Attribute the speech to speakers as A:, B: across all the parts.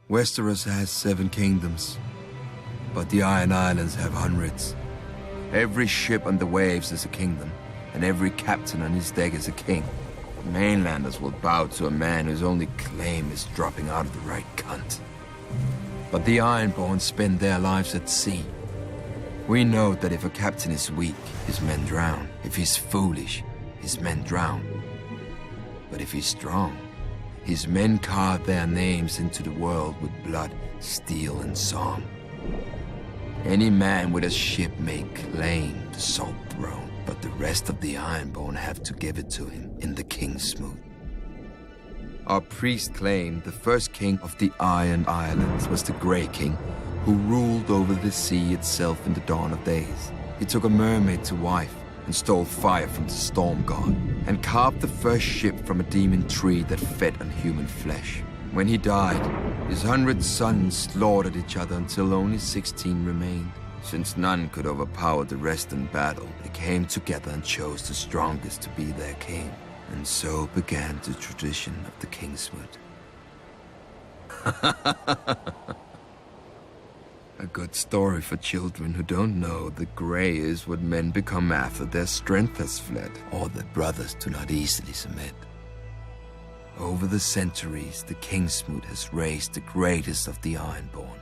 A: Westeros has 7 kingdoms, but the Iron Islands have hundreds. Every ship on the waves is a kingdom, and every captain on his deck is a king. Mainlanders will bow to a man whose only claim is dropping out of the right cunt. But the Ironborn spend their lives at sea. We know that if a captain is weak, his men drown. If he's foolish, his men drown. But if he's strong, his men carve their names into the world with blood, steel, and song. Any man with a ship may claim the Salt Throne, but the rest of the Ironborn have to give it to him in the Kingsmoot. Our priest claimed the first king of the Iron Islands was the Grey King, who ruled over the sea itself in the dawn of days. He took a mermaid to wife and stole fire from the storm god, and carved the first ship from a demon tree that fed on human flesh. When he died, his 100 sons slaughtered each other until only 16 remained. Since none could overpower the rest in battle, they came together and chose the strongest to be their king. And so began the tradition of the Kingsmoot. A good story for children who don't know that grey is what men become after their strength has fled, or that brothers do not easily submit. Over the centuries, the Kingsmoot has raised the greatest of the Ironborn.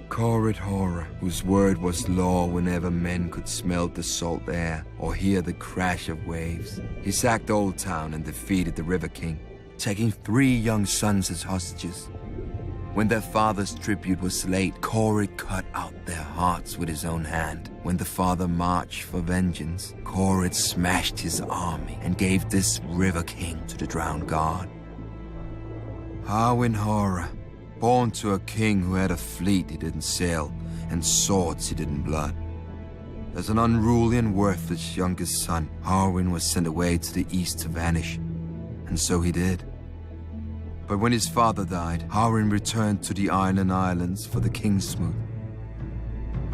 A: Corrid Horror, whose word was law whenever men could smell the salt air or hear the crash of waves. He sacked Old Town and defeated the River King, taking 3 young sons as hostages. When their father's tribute was late, Corrid cut out their hearts with his own hand. When the father marched for vengeance, Corrid smashed his army and gave this River King to the drowned god. Harwin Horror, born to a king who had a fleet he didn't sail and swords he didn't blood. As an unruly and worthless youngest son, Harwin was sent away to the east to vanish, and so he did. But when his father died, Harwin returned to the Iron Islands for the Kingsmoot.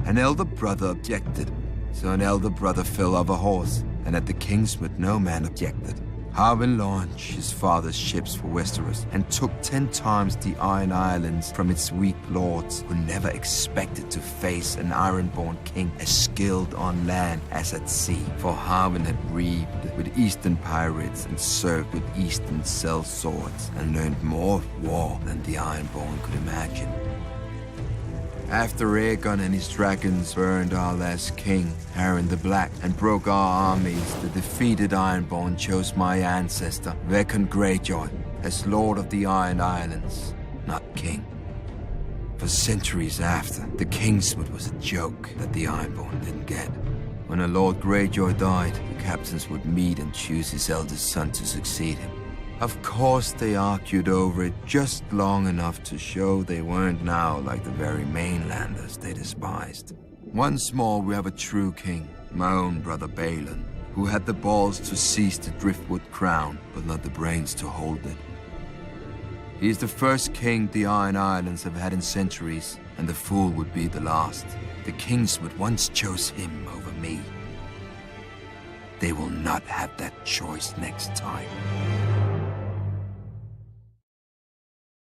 A: An elder brother objected, so an elder brother fell off a horse, and at the Kingsmoot no man objected. Harwin launched his father's ships for Westeros and took 10 times the Iron Islands from its weak lords, who never expected to face an Ironborn king as skilled on land as at sea. For Harwin had reaved with Eastern pirates and served with Eastern sellswords and learned more of war than the Ironborn could imagine. After Aegon and his dragons burned our last king, Harren the Black, and broke our armies, the defeated Ironborn chose my ancestor, Rickon Greyjoy, as Lord of the Iron Islands, not king. For centuries after, the Kingsmoot was a joke that the Ironborn didn't get. When a Lord Greyjoy died, the captains would meet and choose his eldest son to succeed him. Of course, they argued over it just long enough to show they weren't now like the very mainlanders they despised. Once more, we have a true king, my own brother Balon, who had the balls to seize the driftwood crown, but not the brains to hold it. He is the first king the Iron Islands have had in centuries, and the fool would be the last. The Kingsmoot once chose him over me. They will not have that choice next time.